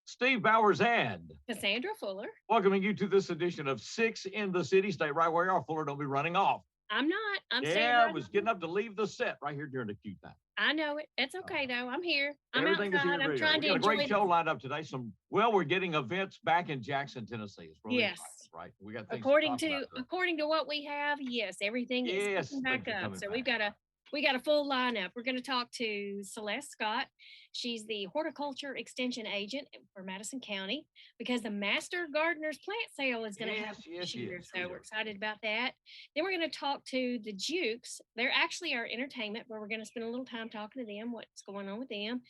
Steve Bowers and Cassandra Fuller. welcoming you to this edition of Six in the City. Stay right where you are, Fuller. Don't be running off. I'm not. I'm staying Yeah, I right was on. getting up to leave the set right here during the cue time. I know it. It's okay though. I'm here. I'm Everything is here. outside. I'm ready. trying We to got a great enjoy show lined up today. We're getting events back in Jackson, Tennessee. It's really Yes. exciting, right? We got things According to talk to about today. according to what we have, yes, everything is Yes, picking back things are up. coming So back. we got a full lineup. We're going to talk to Celeste Scott. She's the horticulture extension agent for Madison County because the Master Gardeners plant sale is going to happen this year. So we're excited about that. Then we're going to talk to the Jukes. They're actually our entertainment where we're going to spend a little time talking to them, what's going on with them.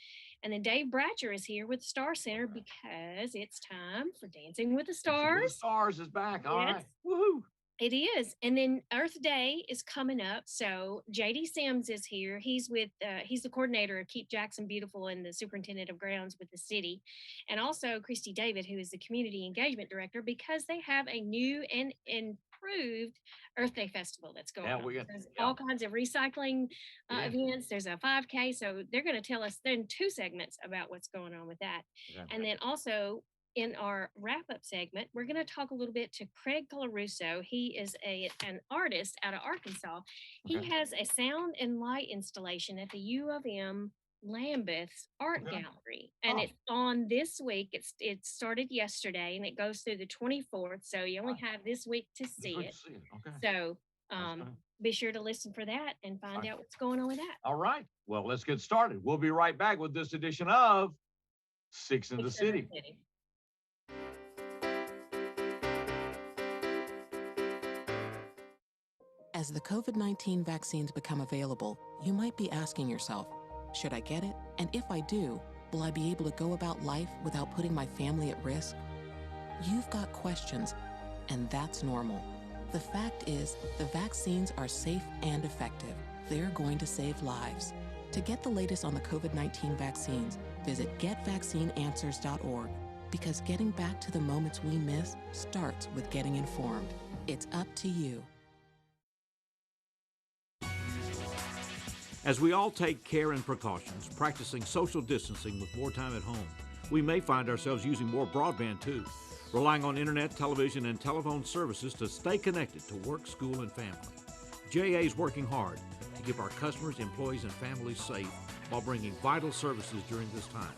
And then Dave Bratcher is here with the Star Center because it's time for Dancing with the Stars. Dancing with the Stars is back. All right. Woohoo. It is. And then Earth Day is coming up. So JD Sims is here. He's the coordinator of Keep Jackson Beautiful and the superintendent of grounds with the city. And also Christy David, who is the community engagement director, because they have a new and improved Earth Day festival that's going on. There's all kinds of recycling events. There's a 5K. So they're going to tell us then 2 segments about what's going on with that. And then also in our wrap-up segment, we're going to talk a little bit to Craig Colarusso. He is an artist out of Arkansas. He has a sound and light installation at the U of M Lambeth's Art Gallery, and it's on this week. It started yesterday, and it goes through the 24th. So you only have this week to see it. So be sure to listen for that and find out what's going on with that. All right. Well, let's get started. We'll be right back with this edition of Six in the City. As the COVID-19 vaccines become available, you might be asking yourself, should I get it? And if I do, will I be able to go about life without putting my family at risk? You've got questions, and that's normal. The fact is, the vaccines are safe and effective. They're going to save lives. To get the latest on the COVID-19 vaccines, visit getvaccineanswers.org, because getting back to the moments we miss starts with getting informed. It's up to you. As we all take care and precautions, practicing social distancing with more time at home, we may find ourselves using more broadband too, relying on internet, television, and telephone services to stay connected to work, school, and family. JA is working hard to keep our customers, employees, and families safe while bringing vital services during this time.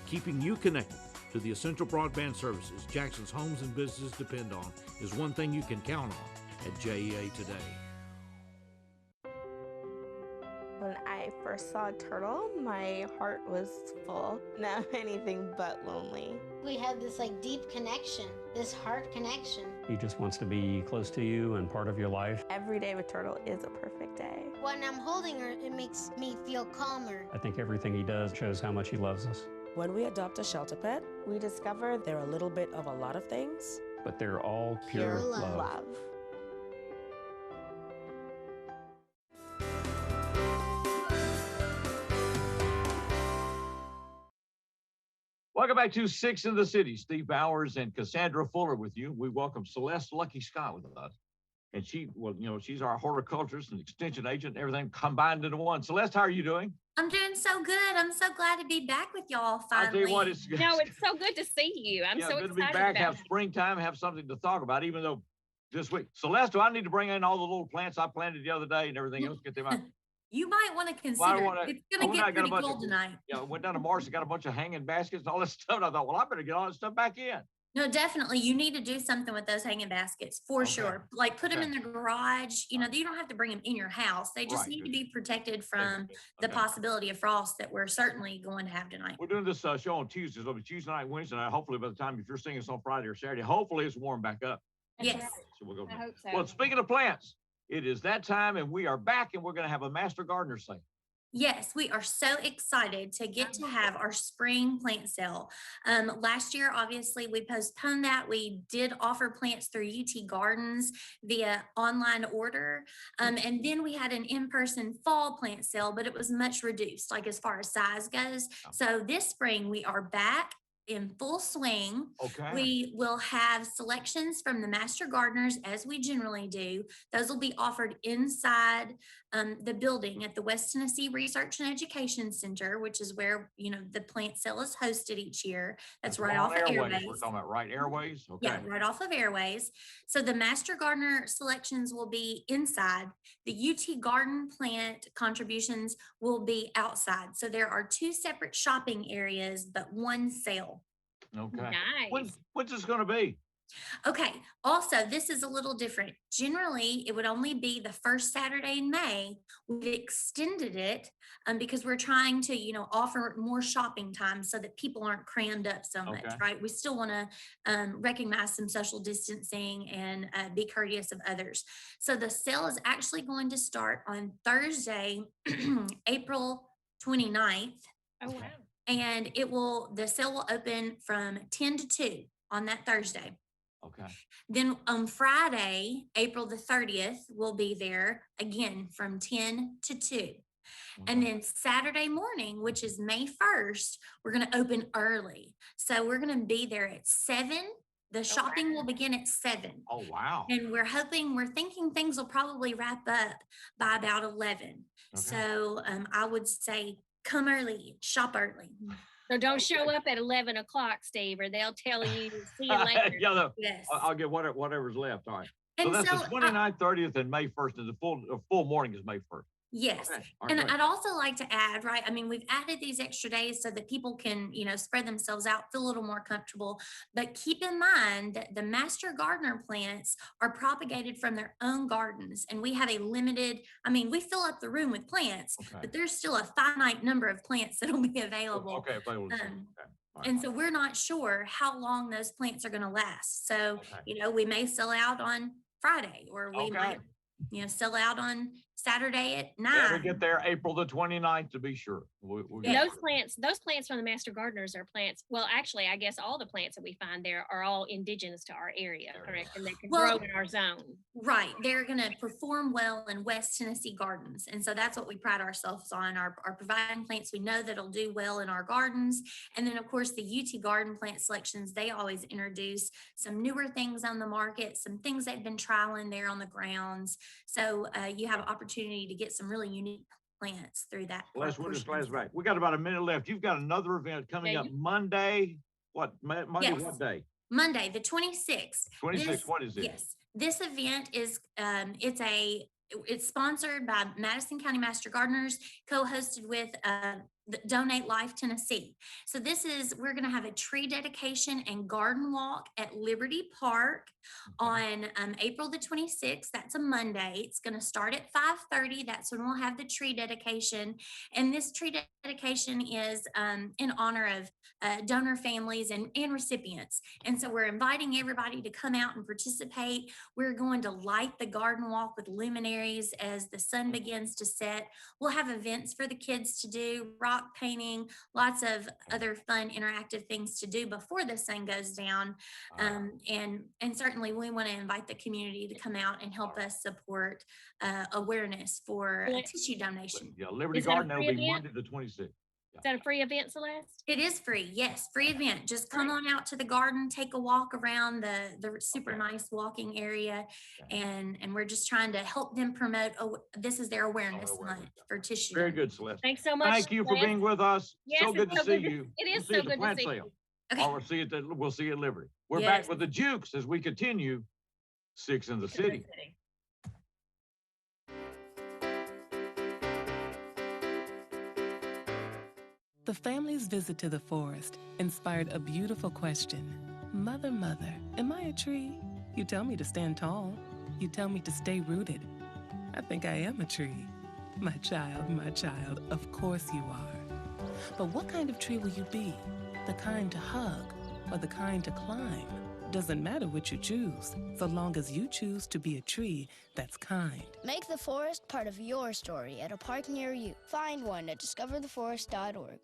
Keeping you connected to the essential broadband services Jackson's homes and businesses depend on is one thing you can count on at JEA today. When I first saw a turtle, my heart was full. Now anything but lonely. We have this deep connection, this heart connection. He just wants to be close to you and part of your life. Every day with Turtle is a perfect day. When I'm holding her, it makes me feel calmer. I think everything he does shows how much he loves us. When we adopt a shelter pet, we discover they're a little bit of a lot of things. But they're all pure love. Welcome back to Six in the City. Steve Bowers and Cassandra Fuller with you. We welcome Celeste Lucky Scott with us. And she's our horticulturist and extension agent, everything combined into one. Celeste, how are you doing? I'm doing so good. I'm so glad to be back with y'all finally. I'll tell you what, it's so good to see you. I'm so excited good to be back, have springtime, have something to talk about, even though this week. Celeste, do I need to bring in all the little plants I planted the other day and everything else, get them out? You might want to consider it's going to get pretty cold tonight. I went down to Mars and got a bunch of hanging baskets and all this stuff. And I thought, well, I better get all that stuff back in. No, definitely. You need to do something with those hanging baskets for sure. Put them in the garage. You don't have to bring them in your house. They just need to be protected from the possibility of frost that we're certainly going to have tonight. We're doing this show on Tuesdays. It'll be Tuesday night, Wednesday night. Hopefully by the time, if you're seeing us on Friday or Saturday, hopefully it's warm back up. Yes. So we'll go. I hope so. Well, speaking of plants, it is that time and we are back and we're going to have a Master Gardener sale. Yes, we are so excited to get to have our spring plant sale. Last year, obviously, we postponed that. We did offer plants through UT Gardens via online order. And then we had an in-person fall plant sale, but it was much reduced, as far as size goes. So this spring, we are back. in full swing. Okay. We will have selections from the master gardeners as we generally do. Those will be offered inside the building at the West Tennessee Research and Education Center, which is where, the plant sale is hosted each year. That's right on off of Airways. We're talking about, right? Airways? Okay. Yeah, right off of Airways. So the master gardener selections will be inside. The UT garden plant contributions will be outside. So there are 2 separate shopping areas, but 1 sale. Okay. Nice. What's this going to be? Okay. Also, this is a little different. Generally, it would only be the first Saturday in May. We've extended it because we're trying to, offer more shopping time so that people aren't crammed up so much, right? We still want to recognize some social distancing and be courteous of others. So the sale is actually going to start on Thursday, April 29th. Oh, wow. And the sale will open from 10 to 2 on that Thursday. Okay. Then on Friday, April the 30th, we'll be there again from 10 to 2. Okay. And then Saturday morning, which is May 1st, we're going to open early. So we're going to be there at 7. The shopping will begin at 7. Oh, wow. And we're thinking things will probably wrap up by about 11. Okay. So I would say come early, shop early. So don't show up at 11 o'clock, Steve, or they'll tell you, see you later. Yes. I'll get whatever's left. All right. And so that's the 29th, 30th, and May 1st, and the full morning is May 1st. Yes. Okay. And I'd also like to add, right? I mean, we've added these extra days so that people can, spread themselves out, feel a little more comfortable. But keep in mind that the master gardener plants are propagated from their own gardens. And we have we fill up the room with plants, but there's still a finite number of plants that will be available. Okay. And so we're not sure how long those plants are going to last. So, we may sell out on Friday, or we might, sell out on Saturday at 9. Yeah, we get there April the 29th to be sure. Those plants from the master gardeners are plants. Well, actually, I guess all the plants that we find there are all indigenous to our area, correct? And they can grow in our zone. Right. They're going to perform well in West Tennessee gardens. And so that's what we pride ourselves on, our providing plants we know that'll do well in our gardens. And then, of course, the UT garden plant selections, they always introduce some newer things on the market, some things they've been trialing there on the grounds. So you have an opportunity to get some really unique plants through that. Well, right. We got about a minute left. You've got another event coming up Monday. What? Monday, yes. What day? Monday, the 26th. 26th, what is it? Yes. This event is, it's sponsored by Madison County Master Gardeners, co-hosted with Donate Life Tennessee. So we're going to have a tree dedication and garden walk at Liberty Park on April the 26th. That's a Monday. It's going to start at 5:30. That's when we'll have the tree dedication. And this tree dedication is in honor of donor families and recipients. And so we're inviting everybody to come out and participate. We're going to light the garden walk with luminaries as the sun begins to set. We'll have events for the kids to do, rock painting, lots of other fun interactive things to do before the sun goes down. And certainly we want to invite the community to come out and help us support awareness for tissue donation. Yeah, Liberty Garden, that'll be Monday the 26th. Is that a free event, Celeste? It is free. Yes, free event. Just come on out to the garden, take a walk around the super nice walking area, and we're just trying to help them promote. This is their awareness month for tissue. Very good, Celeste. Thanks so much. Thank you for being with us. Yes, so good to see you. It is so good to see you. Okay. We'll see you at Liberty. We're back with the Jukes as we continue 6 in the City. The family's visit to the forest inspired a beautiful question. Mother, mother, am I a tree? You tell me to stand tall. You tell me to stay rooted. I think I am a tree. My child, of course you are. But what kind of tree will you be? The kind to hug or the kind to climb? Doesn't matter what you choose, so long as you choose to be a tree that's kind. Make the forest part of your story at a park near you. Find one at discovertheforest.org.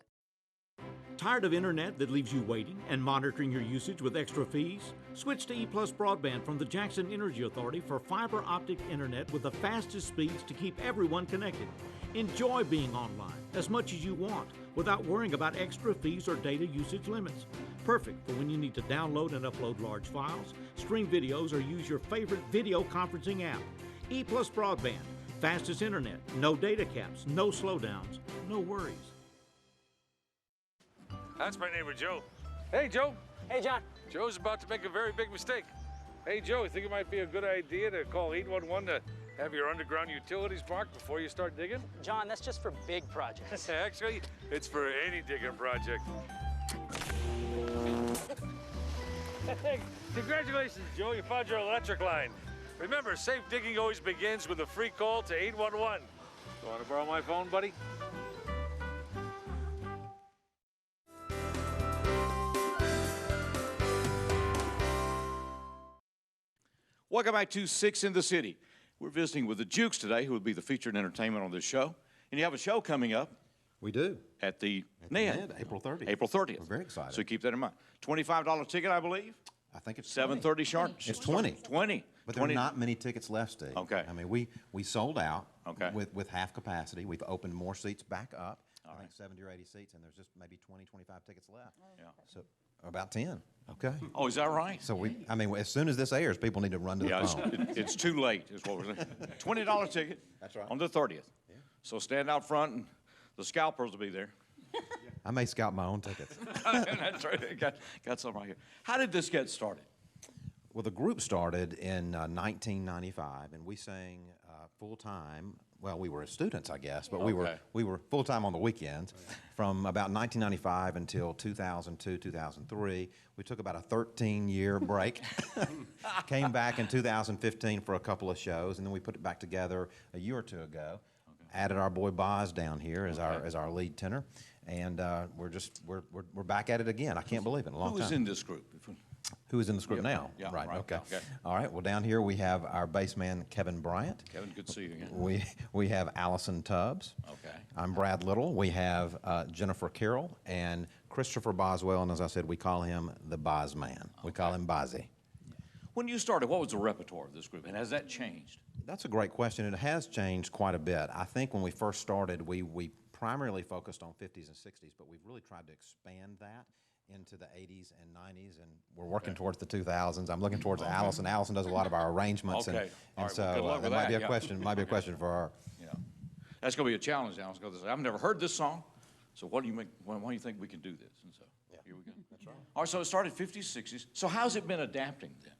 Tired of internet that leaves you waiting and monitoring your usage with extra fees? Switch to E+ broadband from the Jackson Energy Authority for fiber optic internet with the fastest speeds to keep everyone connected. Enjoy being online as much as you want without worrying about extra fees or data usage limits. Perfect for when you need to download and upload large files, stream videos, or use your favorite video conferencing app. E+ broadband, fastest internet, no data caps, no slowdowns, no worries. That's my neighbor, Joe. Hey, Joe. Hey, John. Joe's about to make a very big mistake. Hey, Joe, you think it might be a good idea to call 811 to have your underground utilities marked before you start digging? John, that's just for big projects. Actually, it's for any digging project. Hey, congratulations, Joe. You found your electric line. Remember, safe digging always begins with a free call to 811. You want to borrow my phone, buddy? Welcome back to Six in the City. We're visiting with the Jukes today, who will be the featured entertainment on this show. And you have a show coming up. We do. At the NED. April 30th. April 30th. We're very excited. So keep that in mind. $25 ticket, I believe. I think it's 7:30 sharp. It's 20. 20. But there are not many tickets left, Steve. Okay. I mean, we sold out okay. with half capacity. We've opened more seats back up. All I think right. 70 or 80 seats, and there's just maybe 20, 25 tickets left. Yeah. So about 10. Okay. Oh, is that right? So I mean, as soon as this airs, people need to run to the phone. It's too late, is what we're saying. $20 ticket. That's right. On the 30th. Yeah. So stand out front, and the scalpers will be there. I may scalp my own tickets. That's right. Got some right here. How did this get started? Well, the group started in 1995, and we sang full-time. Well, we were students, I guess, but we were full-time on the weekends from about 1995 until 2002, 2003. We took about a 13-year break, came back in 2015 for a couple of shows, and then we put it back together a year or two ago. Added our boy Boz down here as our lead tenor, and we're back at it again. I can't believe it. In a long time. Who is in this group? Who is in this group now? Yeah, right. Okay. Okay. All right. Well, down here we have our bass man Kevin Bryant. Kevin, good to see you again. We have Allison Tubbs. Okay. I'm Brad Little. We have Jennifer Carroll and Christopher Boswell, and as I said, we call him the Boz Man. We call him Bozzy. When you started, what was the repertoire of this group, and has that changed? That's a great question. It has changed quite a bit. I think when we first started, we primarily focused on 50s and 60s, but we've really tried to expand that into the 80s and 90s, and we're working towards the 2000s. I'm looking towards Allison. Allison does a lot of our arrangements, and right, so well, good luck with might be that, a question. Might be a question for her. Yeah, that's going to be a challenge, Allison. Because I've never heard this song, so why do you think we can do this? And so here we go. That's right. All right, so it started 50s, 60s. So how's it been adapting then?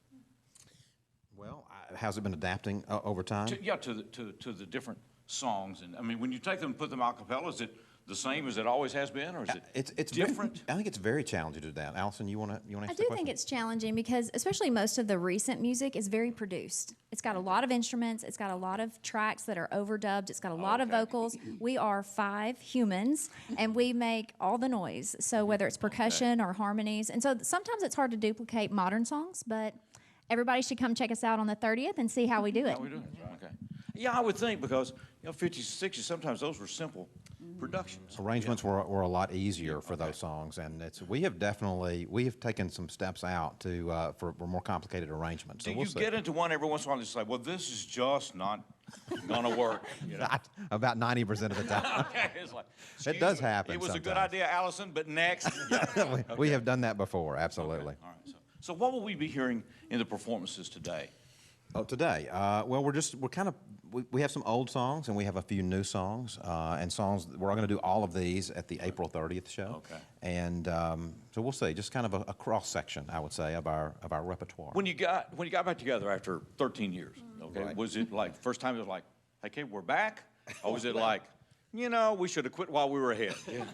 Well, how's it been adapting over time? To the different songs, and I mean, when you take them and put them a cappella, is it the same as it always has been, or is it different? I think it's very challenging to do that. Allison, you want to answer the question? I do think it's challenging because especially most of the recent music is very produced. It's got a lot of instruments. It's got a lot of tracks that are overdubbed. It's got a lot of vocals. We are 5 humans, and we make all the noise. So whether it's percussion or harmonies, and so sometimes it's hard to duplicate modern songs, but everybody should come check us out on the 30th and see how we do it. How we do it? Okay. Yeah, I would think because 50s, 60s, sometimes those were simple productions. Arrangements were a lot easier for those songs, and we have taken some steps out to for more complicated arrangements. Do you get into one every once in a while and just like, well, this is just not gonna work? You know? About 90% of the time. Okay, it's like, it does happen. It was sometimes. a good idea, Allison, but next. We have done that before, absolutely. Okay. All right. So what will we be hearing in the performances today? Oh, today? Well, we have some old songs and we have a few new songs and songs. We're going to do all of these at the April 30th show. Okay. And so we'll see, just kind of a cross section, I would say, of our repertoire. When you got back together after 13 years, okay, right. Was it like first time it was like, hey, kid, we're back, or was it like, we should have quit while we were ahead? Yeah.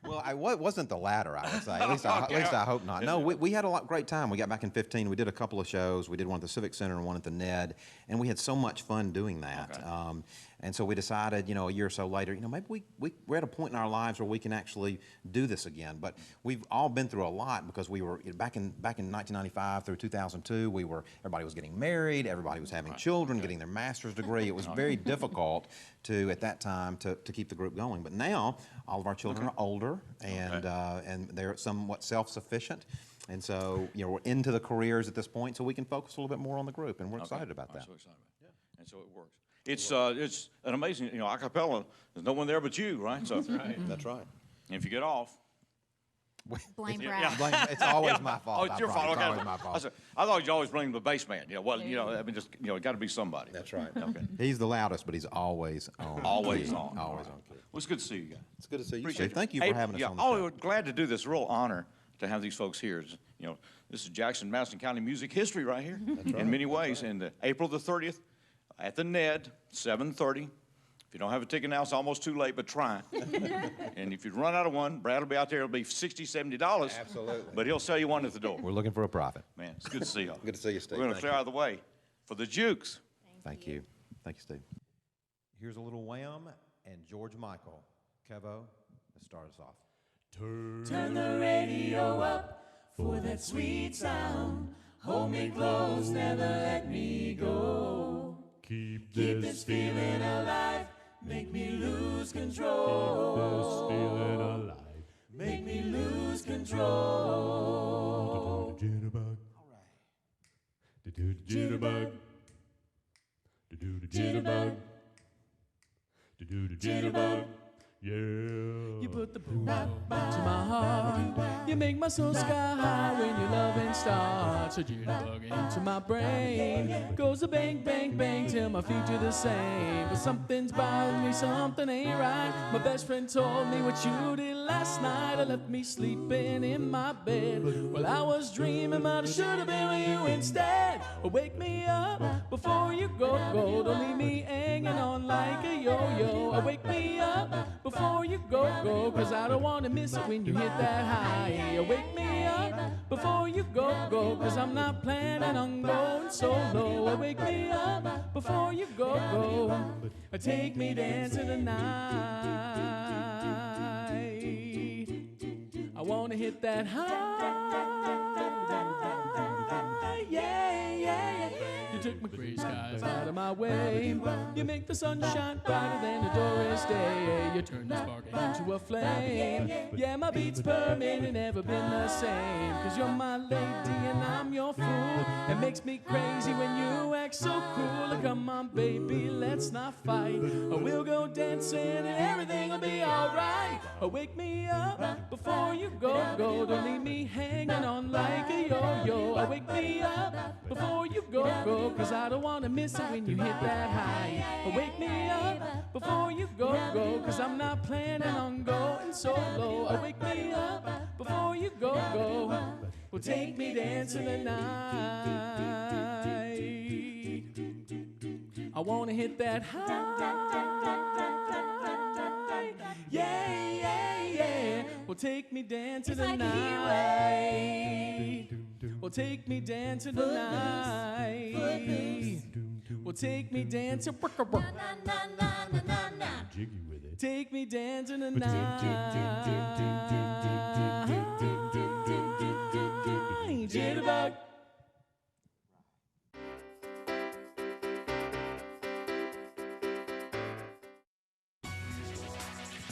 Well, it wasn't the latter, I would say. At least I hope not. No, we had a great time. We got back in 15. We did a couple of shows. We did one at the Civic Center and one at the NED, and we had so much fun doing that. Okay. And so we decided, a year or so later, maybe we're at a point in our lives where we can actually do this again. But we've all been through a lot because we were back in 1995 through 2002. Everybody was getting married, everybody was having children, getting their master's degree. It was very difficult at that time to keep the group going. But now all of our children are older and they're somewhat self-sufficient. And so, we're into the careers at this point, so we can focus a little bit more on the group, and we're excited about that. I'm so excited about it. Yeah. And so it works. It's an amazing, a cappella, there's no one there but you, right? So, That's right. That's right. And if you get off, Blame Yeah. Brad. It's always my fault. Oh, it's your fault. It's Okay. always my fault. I thought you always blame the bass man. Well, I mean, just, it got to be somebody. That's right. Okay. He's the loudest, but he's always on. Always on. Always on. Well, it's good to see you guys. It's good to see you. Appreciate Steve. Thank you Hey, for having us on the Oh, show. we're glad to do this. Real honor to have these folks here. This is Jackson, Madison County music history right here. That's right. In many ways. And April the 30th at the Ned, 7:30. If you don't have a ticket now, it's almost too late, but try. And if you run out of one, Brad will be out there. It'll be $60, $70. Absolutely. But he'll sell you one at the door. We're looking for a profit. Man, it's good to see y'all. Good to see you, Steve. We're going to Thank clear you. out of the way for the Jukes. Thank you. Thank you, Steve. Here's a little Wham and George Michael. Kevo, let's start us off. Turn the radio up for that sweet sound. Hold me close, never let me go. Keep this feeling alive. Make me lose control. Keep this feeling alive. Make me lose control. Jitterbug. All right. Jitterbug. Jitterbug. Jitterbug. Yeah. You put the boom to my heart. You make my soul sky high when your loving starts. A jitterbug into my brain. Goes a bang, bang, bang till my feet do the same. But something's bothering me, something ain't right. My best friend told me what you did last night. I left me sleeping in my bed. Well, I was dreaming, but I should have been with you instead. Wake me up before you go. Don't leave me hanging on like a yo-yo. Wake me up before you go, cause I don't want to miss it when you hit that high. Wake me up before you go, cause I'm not planning on going solo. Wake me up before you go. Take me dancing tonight. I want to hit that high. Yeah, yeah, yeah. You took my gray skies out of my way. You make the sun shine brighter than a Doris Day. You turn the spark into a flame. Yeah, my beats per minute never been the same. Cause you're my lady and I'm your fool. It makes me crazy when you act so cool. Come on, baby, let's not fight. We'll go dancing and everything will be alright. Wake me up before you go. Don't leave me hanging on like a yo-yo. Wake me up before you go. Cause I don't want to miss it when you hit that high. Wake me up before you go. Cause I'm not planning on going solo. Wake me up before you go. Well, take me dancing tonight. I want to hit that high. Yeah, yeah, yeah. Well, take me dancing tonight. Well, take me dancing tonight. Well, take me dancing. Jiggy with it. Take me dancing tonight. Jitterbug.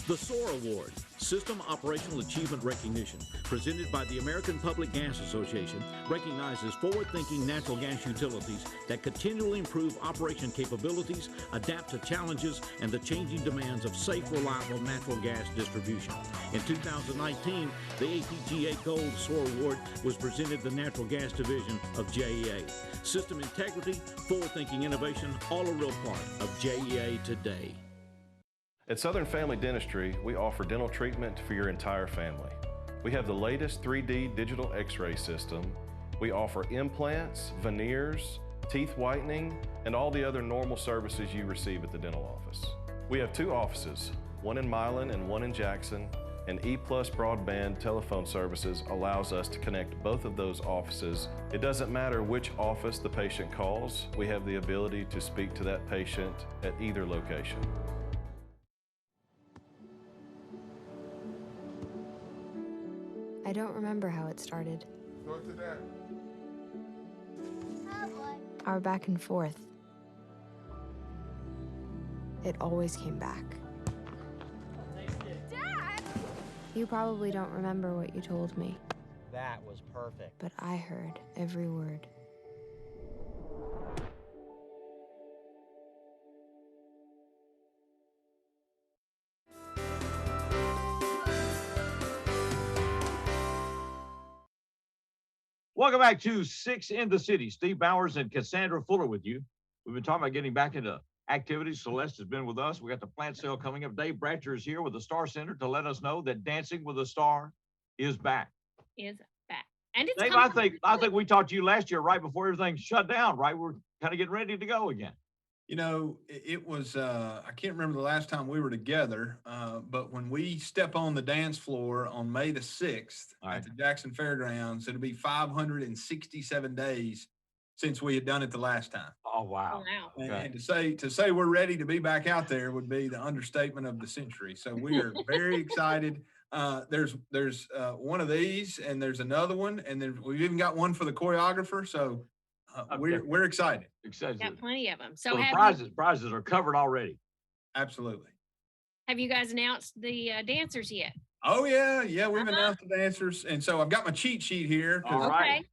The SOAR Award, System Operational Achievement Recognition, presented by the American Public Gas Association, recognizes forward-thinking natural gas utilities that continually improve operation capabilities, adapt to challenges, and the changing demands of safe, reliable natural gas distribution. In 2019, the APGA Gold SOAR Award was presented to the Natural Gas Division of JEA. System integrity, forward-thinking innovation, all a real part of JEA today. At Southern Family Dentistry, we offer dental treatment for your entire family. We have the latest 3D digital x-ray system. We offer implants, veneers, teeth whitening, and all the other normal services you receive at the dental office. We have 2 offices, one in Milan and one in Jackson, and E+ broadband telephone services allows us to connect both of those offices. It doesn't matter which office the patient calls, we have the ability to speak to that patient at either location. I don't remember how it started. Go to that. Our back and forth. It always came back. Dad! You probably don't remember what you told me, That was perfect. but I heard every word. Welcome back to Six in the City. Steve Bowers and Cassandra Fuller with you. We've been talking about getting back into activities. Celeste has been with us. We got the plant sale coming up. Dave Bratcher is here with the Star Center to let us know that Dancing with a Star is back. Is back. And it's Dave, I think we talked to you last year right before everything shut down, right? We're kind of getting ready to go again. You know, it was, I can't remember the last time we were together, but when we step on the dance floor on May the 6th at the Jackson Fairgrounds, it'll be 567 days since we had done it the last time. Oh, wow. And to say we're ready to be back out there would be the understatement of the century. So we are very excited. There's one of these, and there's another one, and then we've even got one for the choreographer. So we're excited. Got plenty of them. So the prizes are covered already. Absolutely. Have you guys announced the dancers yet? Oh yeah, we've announced the dancers, and so I've got my cheat sheet here. All right.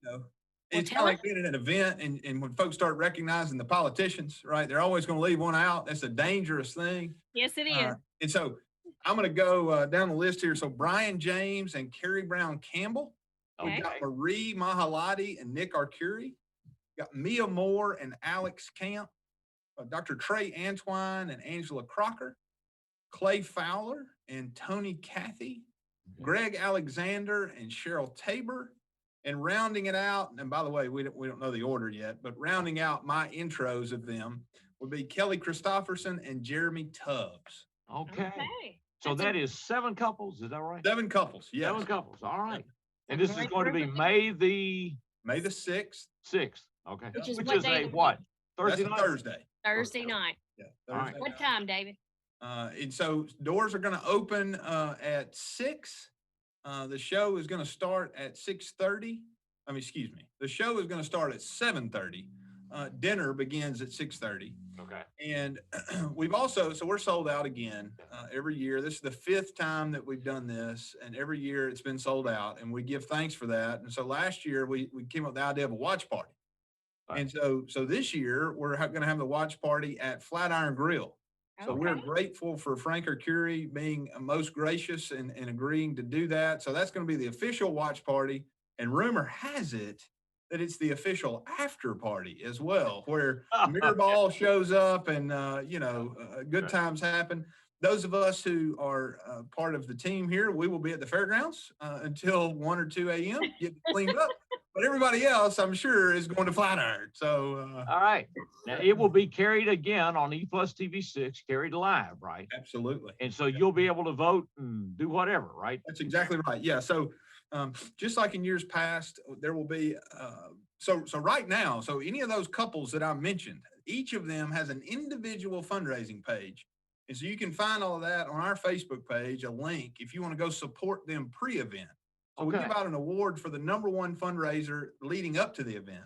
It's kind of like being at an event, and when folks start recognizing the politicians, right, they're always going to leave one out. That's a dangerous thing. Yes, it is. And so I'm going to go down the list here. So Brian James and Carrie Brown Campbell. Okay. We've got Marie Mahalati and Nick Arcuri. Got Mia Moore and Alex Camp. Dr. Trey Antwine and Angela Crocker. Clay Fowler and Tony Cathy. Greg Alexander and Cheryl Tabor. And rounding it out, and by the way, we don't know the order yet, but rounding out my intros of them would be Kelly Christopherson and Jeremy Tubbs. Okay. So that is 7 couples, is that right? 7 couples, yes. 7 couples, all right. And this is going to be May the 6th. 6th, okay. Which is a what? Thursday That's night? Thursday. Thursday night. Yeah. Thursday. What time, David? And so doors are going to open at 6. The show is going to start at 6:30. The show is going to start at 7:30. Dinner begins at 6:30. Okay. And we're sold out again every year. This is the 5th time that we've done this, and every year it's been sold out, and we give thanks for that. And so last year we came up with the idea of a watch party. Right. And so this year we're going to have the watch party at Flatiron Grill. So we're grateful for Frank Arcuri being most gracious and agreeing to do that. So that's going to be the official watch party. And rumor has it that it's the official after party as well, where Mirrorball shows up and, good times happen. Those of us who are part of the team here, we will be at the fairgrounds until 1 or 2 a.m. Get cleaned up. But everybody else, I'm sure, is going to Flatiron. So, all right. Now, it will be carried again on E+ TV6, carried live, right? Absolutely. And so you'll be able to vote and do whatever, right? That's exactly right. Yeah. So, just like in years past, there will be, so right now, so any of those couples that I mentioned, each of them has an individual fundraising page. And so you can find all of that on our Facebook page, a link, if you want to go support them pre-event. So we give out an award for the #1 fundraiser leading up to the event.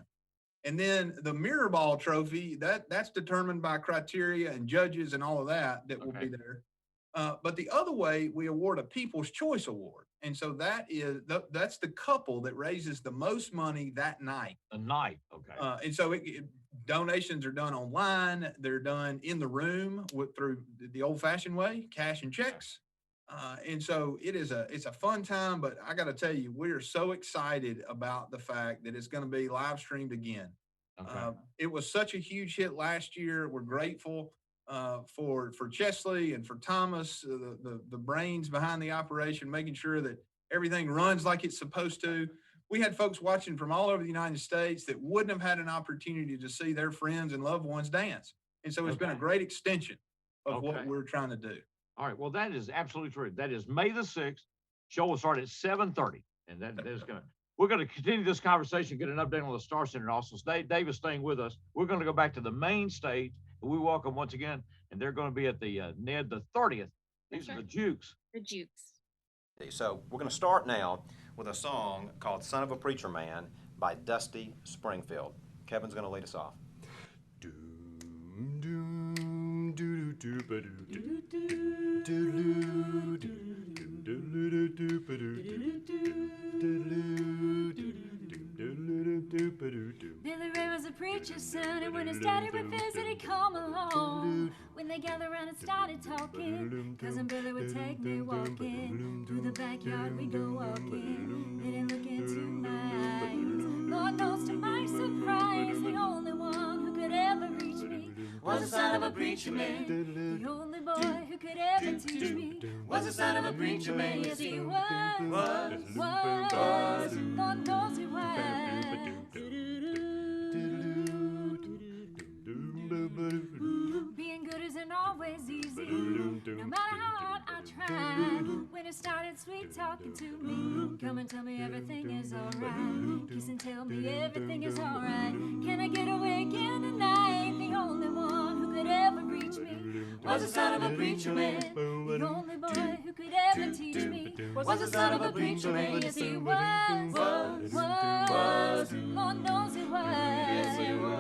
And then the Mirrorball trophy, that's determined by criteria and judges and all of that will be there. But the other way, we award a People's Choice Award. And so that's the couple that raises the most money that night. The night, okay. And so donations are done online. They're done in the room through the old-fashioned way, cash and checks. And so it's a fun time, but I got to tell you, we are so excited about the fact that it's going to be live streamed again. Okay. It was such a huge hit last year. We're grateful for Chesley and for Thomas, the brains behind the operation, making sure that everything runs like it's supposed to. We had folks watching from all over the United States that wouldn't have had an opportunity to see their friends and loved ones dance. And so it's been a great extension of what we're trying to do. All right. Well, that is absolutely true. That is May the 6th. Show will start at 7:30. And we're going to continue this conversation, get an update on the Star Center also. Dave is staying with us. We're going to go back to the main stage. We welcome once again, and they're going to be at the NED the 30th. These are the Jukes. The Jukes. So we're going to start now with a song called Son of a Preacher Man by Dusty Springfield. Kevin's going to lead us off. Billy Ray was a preacher's son, and when his daddy would visit, he'd come along. When they gathered around and started talking, Cousin Billy would take me walking. Through the backyard we go walking. They didn't look into my eyes. was the son of a preacher man. The only boy who could ever teach me was the son of a preacher man. Yes, he was. Lord knows he was. Being good isn't always easy, no matter how hard I try. When it started sweet talking to me, come and tell me everything is alright. Kiss and tell me everything is alright. Can I get away again tonight? The only one who could ever reach me was the son of a preacher man. The only boy who could ever teach me was the son of a preacher man. Yes, he was. Lord knows he was. Yes, he was.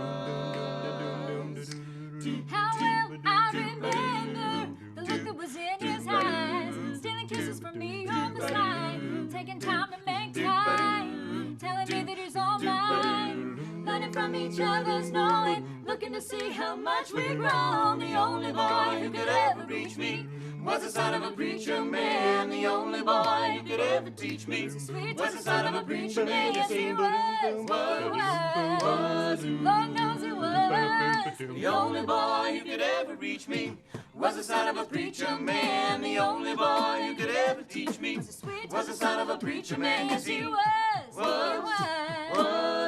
How well I remember the look that was in his eyes, stealing kisses from me on the side, taking time to make time, telling me that he's all mine, learning from each other's knowing, looking to see how much we've grown. The only boy who could ever reach me was the son of a preacher man. The only boy who could ever teach me was the son of a preacher man. Yes, he was. Lord knows he was. The only boy who could ever reach me was the son of a preacher man. The only boy who could ever teach me was the son of a preacher man. Yes, he was.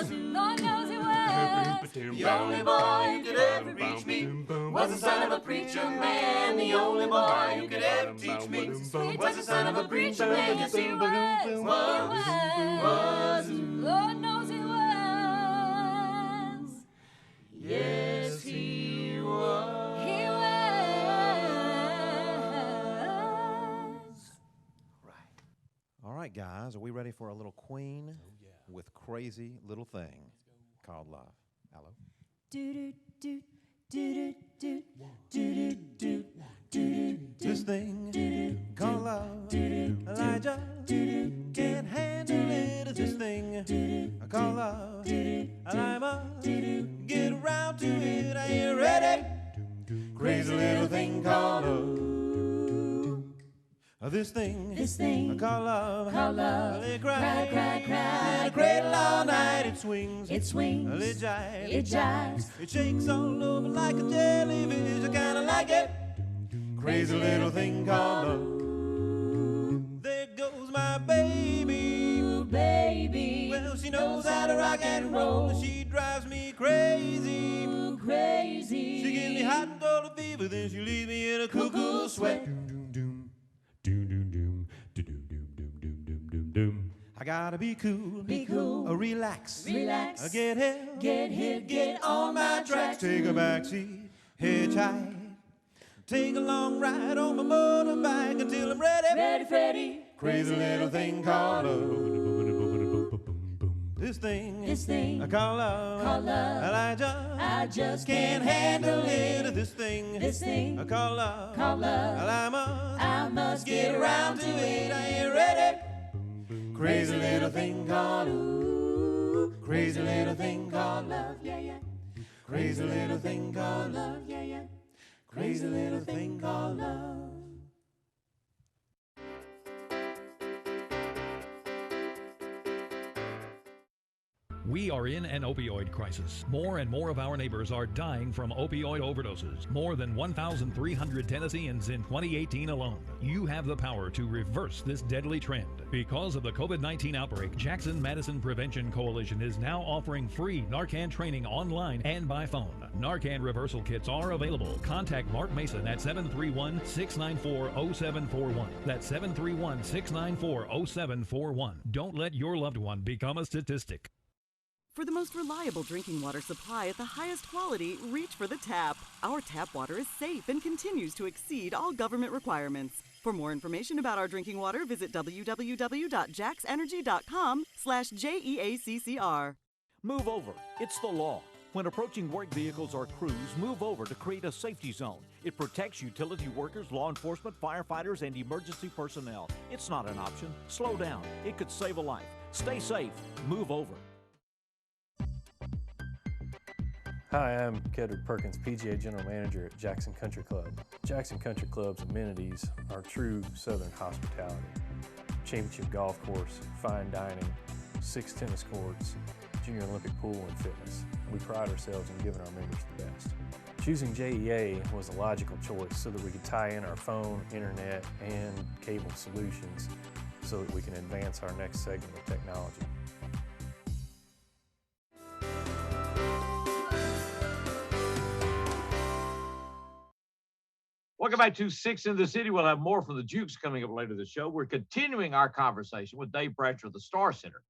Lord knows he was. The only boy who could ever reach me was the son of a preacher man. The only boy who could ever teach me was the son of a preacher man. Yes, he was. Lord knows he was. Yes, he was. He was. All right, guys, are we ready for a little Queen with Crazy Little Thing called Love? Hello. This thing called love, Elijah can't handle it. This thing called love, I must get around to it. I ain't ready. Crazy little thing called love. This thing called love, Let cry, in a cradle all night. It swings, it jives, it shakes all over like a jellyfish. I kinda like it. Crazy little thing called love. There goes my baby, baby. Well, she knows how to rock and roll. She drives me crazy, crazy. She gives me hot and cold fever, then she leaves me in a cuckoo sweat. I gotta be cool, relax, get hip, get on my tracks, take a backseat, hitchhike, take a long ride on my motorbike until I'm ready. Crazy little thing called love. This thing I call love, I just can't handle it. This thing I call love, I must get around to it. I ain't ready. Crazy little thing called ooh, crazy little thing called love, yeah. Crazy little thing called love, yeah. Crazy little thing called love. We are in an opioid crisis. More and more of our neighbors are dying from opioid overdoses. More than 1,300 Tennesseans in 2018 alone. You have the power to reverse this deadly trend. Because of the COVID-19 outbreak, Jackson Madison Prevention Coalition is now offering free Narcan training online and by phone. Narcan reversal kits are available. Contact Mark Mason at 731-694-0741. That's 731-694-0741. Don't let your loved one become a statistic. For the most reliable drinking water supply at the highest quality, reach for the tap. Our tap water is safe and continues to exceed all government requirements. For more information about our drinking water, visit www.jacksenergy.com/JEACCR. Move over. It's the law. When approaching work vehicles or crews, move over to create a safety zone. It protects utility workers, law enforcement, firefighters, and emergency personnel. It's not an option. Slow down. It could save a life. Stay safe. Move over. Hi, I'm Kedric Perkins, PGA General Manager at Jackson Country Club. Jackson Country Club's amenities are true Southern hospitality. Championship golf course, fine dining, 6 tennis courts, Junior Olympic pool and fitness. We pride ourselves in giving our members the best. Choosing JEA was a logical choice so that we could tie in our phone, internet, and cable solutions so that we can advance our next segment of technology. Welcome back to Six in the City. We'll have more from the Jukes coming up later this show. We're continuing our conversation with Dave Bratcher of the Star Center,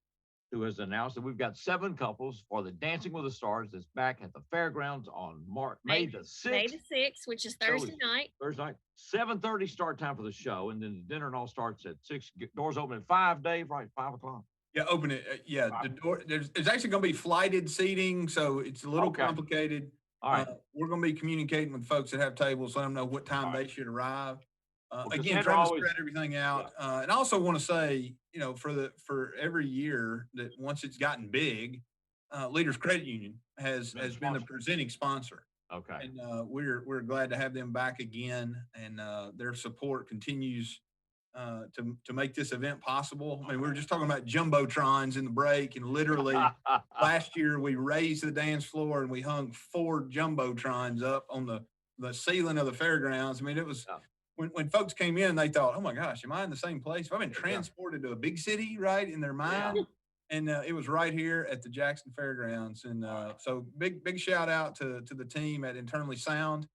who has announced that we've got 7 couples for the Dancing with the Stars that's back at the fairgrounds on May the 6th. May the 6th, which is Thursday night. Thursday night, 7:30 start time for the show, and then the dinner and all starts at 6. Doors open at 5, Dave, right? 5 o'clock. Yeah, open it. The door. There's actually going to be flighted seating, so it's a little complicated. All right. We're going to be communicating with folks that have tables, let them know what time they should arrive. Again, Cassandra trying to spread everything out. And I also want to say, for every year that once it's gotten big, Leaders Credit Union has been the presenting sponsor. Okay. And we're glad to have them back again, and their support continues to make this event possible. I mean, we were just talking about jumbotrons in the break, and literally last year we raised the dance floor and we hung 4 jumbotrons up on the ceiling of the fairgrounds. I mean, it was when folks came in, they thought, "Oh my gosh, am I in the same place? I've been transported to a big city," right, in their mind. And it was right here at the Jackson Fairgrounds. And so big shout out to the team at Internally Sound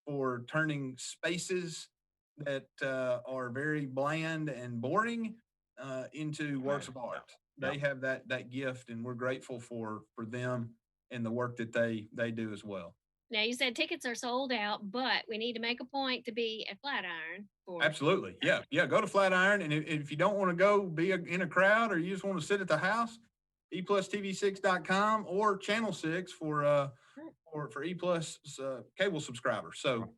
for turning spaces that are very bland and boring into works of art. They have that gift, and we're grateful for them and the work that they do as well. Now, you said tickets are sold out, but we need to make a point to be at Flatiron. Absolutely. Yeah. Go to Flatiron. And if you don't want to go be in a crowd, or you just want to sit at the house, eplustv6.com or Channel 6 for E Plus cable subscribers. So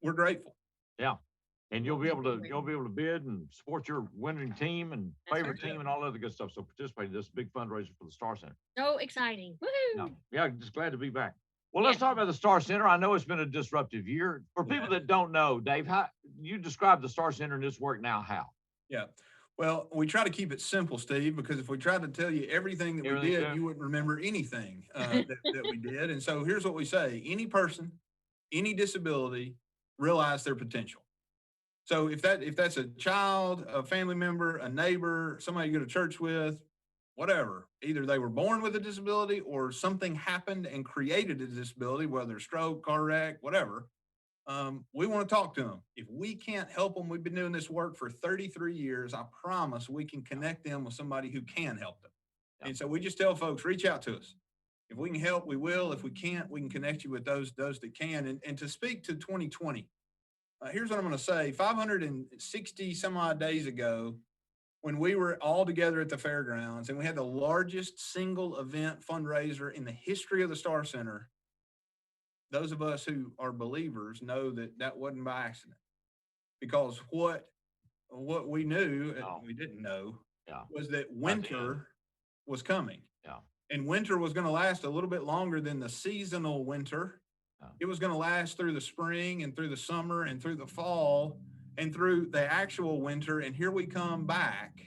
we're grateful. Yeah. And you'll be able to bid and support your winning team and favorite team and all other good stuff. So participate in this big fundraiser for the Star Center. So exciting. Woohoo! Yeah, just glad to be back. Well, let's talk about the Star Center. I know it's been a disruptive year. For people that don't know, Dave, how you describe the Star Center and its work now, how? Yeah. Well, we try to keep it simple, Steve, because if we tried to tell you everything that we did, you wouldn't remember anything that we did. And so here's what we say. Any person, any disability, realize their potential. So if that's a child, a family member, a neighbor, somebody you go to church with, whatever, either they were born with a disability or something happened and created a disability, whether stroke, car wreck, whatever, we want to talk to them. If we can't help them, we've been doing this work for 33 years. I promise we can connect them with somebody who can help them. And so we just tell folks, reach out to us. If we can help, we will. If we can't, we can connect you with those that can. And to speak to 2020, here's what I'm going to say. 560 some odd days ago, when we were all together at the fairgrounds and we had the largest single event fundraiser in the history of the Star Center, those of us who are believers know that wasn't by accident. Because what we knew, we didn't know, was that winter was coming. Yeah. And winter was going to last a little bit longer than the seasonal winter. It was going to last through the spring and through the summer and through the fall and through the actual winter. And here we come back.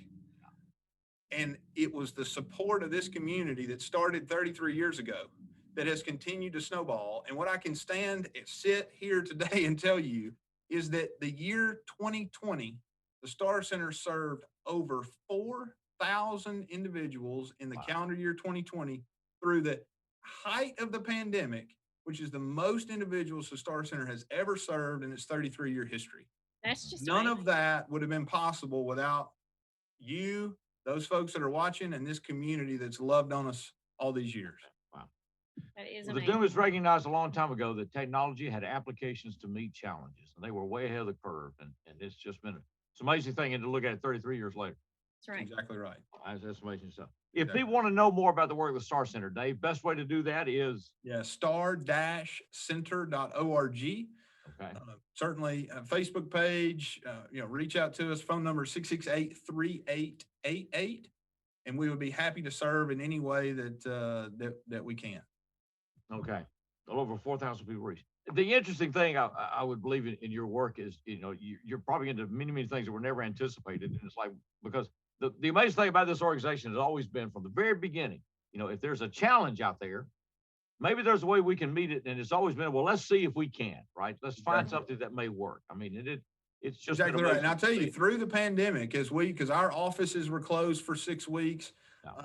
And it was the support of this community that started 33 years ago that has continued to snowball. And what I can sit here today and tell you is that the year 2020, the Star Center served over 4,000 individuals in the calendar year 2020 through the height of the pandemic, which is the most individuals the Star Center has ever served in its 33-year history. That's just none of that would have been possible without you, those folks that are watching, and this community that's loved on us all these years. Wow. That is The amazing. Doom was recognized a long time ago that technology had applications to meet challenges, and they were way ahead of the curve. And it's just been it's an amazing thing, and to look at it 33 years later. That's right. Exactly right. That's amazing stuff. If people want to know more about the work of the Star Center, Dave, best way to do that is? star-center.org. Okay. Certainly Facebook page, reach out to us. Phone number 668-3888. And we would be happy to serve in any way that we can. Okay. Well, over 4,000 people reached. The interesting thing I would believe in your work is, you're probably into many, many things that were never anticipated. And it's like, because the amazing thing about this organization has always been from the very beginning, if there's a challenge out there, maybe there's a way we can meet it. And it's always been, well, let's see if we can, right? Let's find something that may work. I mean, it's just exactly right. And I'll tell you, through the pandemic, because our offices were closed for 6 weeks,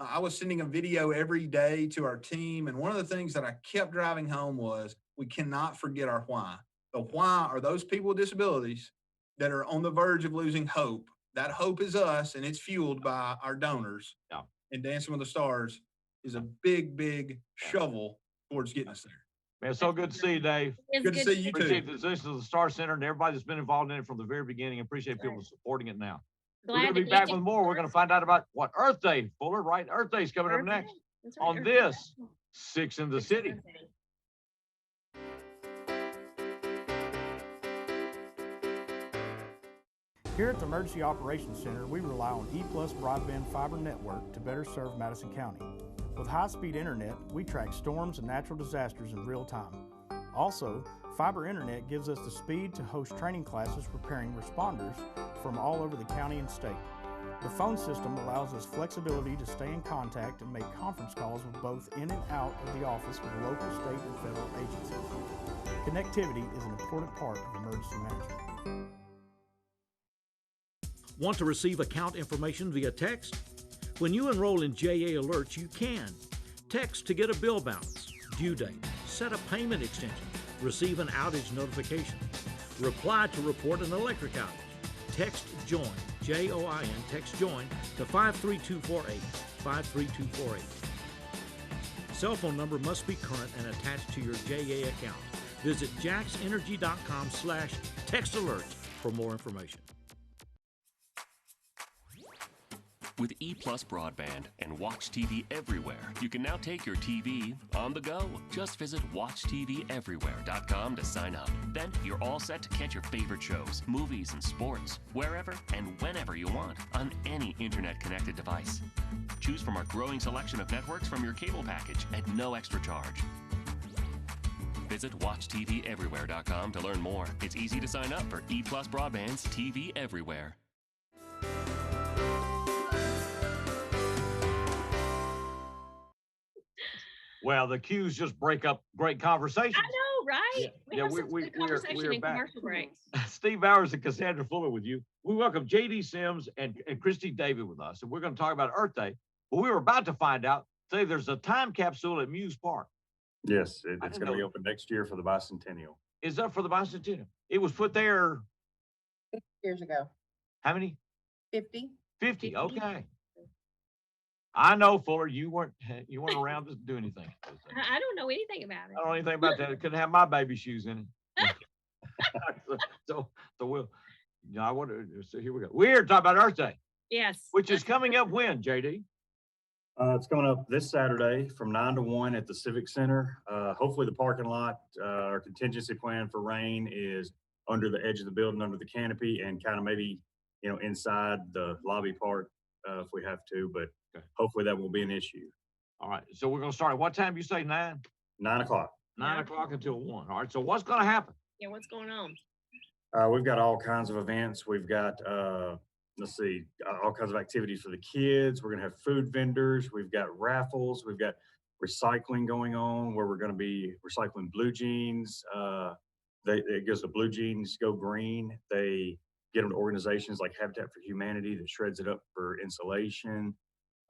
I was sending a video every day to our team. And one of the things that I kept driving home was we cannot forget our why. The why are those people with disabilities that are on the verge of losing hope. That hope is us, and it's fueled by our donors. Yeah. And Dancing with the Stars is a big, big shovel towards getting us there. Man, it's so good to see you, Dave. Good to see you too. Appreciate the position of the Star Center and everybody that's been involved in it from the very beginning. Appreciate people supporting it now. We're going to be back with more. We're going to find out about what Earth Day, Fuller, right? Earth Day is coming up next on this Six in the City. Here at the Emergency Operations Center, we rely on E+ broadband fiber network to better serve Madison County. With high-speed internet, we track storms and natural disasters in real time. Also, fiber internet gives us the speed to host training classes preparing responders from all over the county and state. The phone system allows us flexibility to stay in contact and make conference calls with both in and out of the office with local, state, and federal agencies. Connectivity is an important part of emergency management. Want to receive account information via text? When you enroll in JA Alerts, you can. Text to get a bill balance, due date, set a payment extension, receive an outage notification, reply to report an electric outage. Text JOIN, J-O-I-N, text JOIN to 53248, 53248. Cell phone number must be current and attached to your JA account. Visit jaxenergy.com/textalerts for more information. With E+ broadband and Watch TV everywhere, you can now take your TV on the go. Just visit watchTVEverywhere.com to sign up. Then you're all set to catch your favorite shows, movies, and sports, wherever and whenever you want, on any internet-connected device. Choose from our growing selection of networks from your cable package at no extra charge. Visit watchTVEverywhere.com to learn more. It's easy to sign up for E+ broadband's TV Everywhere. Well, the cues just break up great conversations. I know, right? Yeah, we're back. Commercial breaks. Steve Bowers and Cassandra Fuller with you. We welcome J.D. Sims and Christy David with us, and we're going to talk about Earth Day. But we were about to find out, say there's a time capsule at Muse Park. Yes, it's going to be open next year for the bicentennial. Is that for the bicentennial? It was put there 50 years ago. how many? 50. 50, okay. I know, Fuller, you weren't around to do anything. I don't know anything about it. I don't know anything about that. It couldn't have my baby shoes in it. so we'll, I wonder, so here we go. We're here to talk about Earth Day. Yes. Which is coming up when, JD? It's coming up this Saturday from 9 to 1 at the Civic Center. Hopefully the parking lot, our contingency plan for rain is under the edge of the building, under the canopy, and kind of maybe, inside the lobby part if we have to, but hopefully that won't be an issue. All right. So we're going to start at what time? You say 9? 9 o'clock. 9 o'clock until 1. All right. So what's going to happen? Yeah, what's going on? We've got all kinds of events. We've got, let's see, all kinds of activities for the kids. We're going to have food vendors. We've got raffles. We've got recycling going on where we're going to be recycling blue jeans. It goes to Blue Jeans Go Green. They get them to organizations like Habitat for Humanity that shreds it up for insulation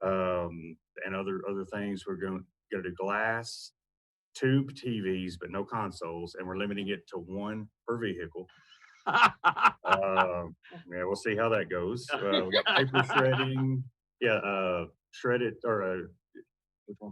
and other things. We're going to do glass, tube TVs, but no consoles, and we're limiting it to 1 per vehicle. We'll see how that goes. We got paper shredding. Shredded or which one?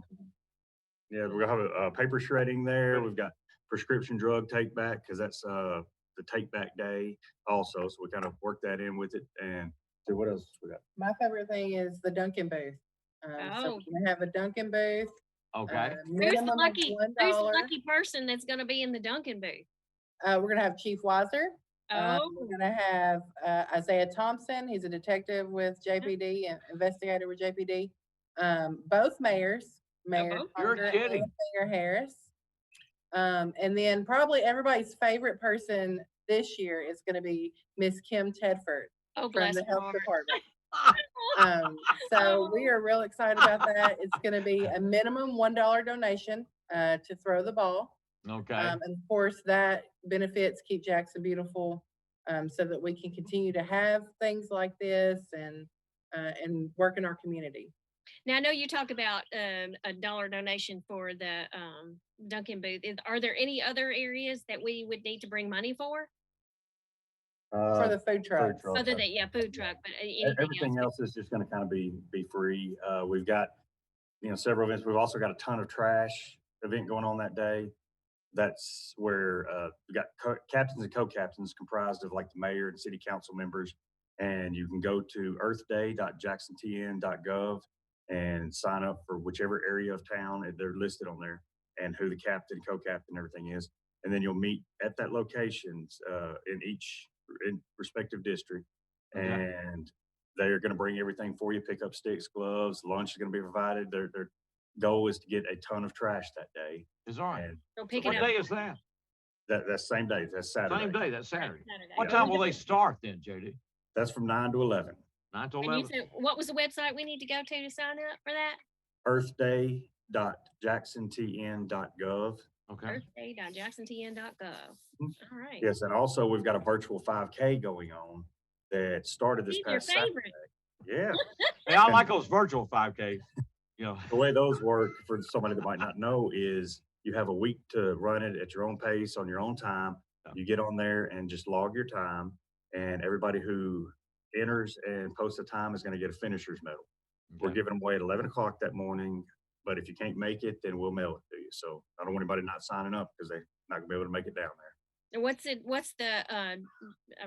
Yeah, we're gonna have paper shredding there. We've got prescription drug take back because that's the take back day also. So we kind of work that in with it. And so what else we got? My favorite thing is the Dunkin' booth. So we're gonna have a Dunkin' booth. Okay. Who's the lucky person that's going to be in the Dunkin' booth? We're gonna have Chief Weiser. Oh. We're gonna have Isaiah Thompson. He's a detective with JPD and investigator with JPD. Both mayors, Mayor Carter and Mayor Harris. And then probably everybody's favorite person this year is going to be Miss Kim Tedford from the Health Department. So we are real excited about that. It's going to be a minimum $1 donation. to throw the ball. Okay. And of course, that benefits Keep Jackson Beautiful, so that we can continue to have things like this and work in our community. Now, I know you talk about a $1 donation for the Dunkin' booth. Are there any other areas that we would need to bring money for? For the food truck. Other than, food truck, but anything Everything else is just going to kind of be free. We've got, several events. We've also got a ton of trash event going on that day. That's where we got captains and co-captains comprised of like the mayor and city council members. And you can go to earthday.jacksontn.gov and sign up for whichever area of town they're listed on there, and who the captain, co-captain, everything is. And then you'll meet at that location in each respective district. Okay. And they're going to bring everything for you, pick up sticks, gloves, lunch is going to be provided. Their goal is to get a ton of trash that day. Is all right. So pick What it up. day is that? That's same day. That's Saturday. Same day, that's Saturday. Saturday. What time will they start then, JD? That's from 9 to 11. 9 to And you 11? said, what was the website we need to go to sign up for that? earthday.jacksontn.gov. Okay. earthday.jacksontn.gov. All right. Yes, and also we've got a virtual 5K going on that started this Steve, your past Saturday. favorite. Yeah. Hey, I like those virtual 5Ks. The way those work, for somebody that might not know, is you have a week to run it at your own pace on your own time. You get on there and just log your time, and everybody who enters and posts a time is going to get a finisher's medal. We're giving them away at 11 o'clock that morning, but if you can't make it, then we'll mail it to you. So I don't want anybody not signing up because they're not going to be able to make it down there. And what's the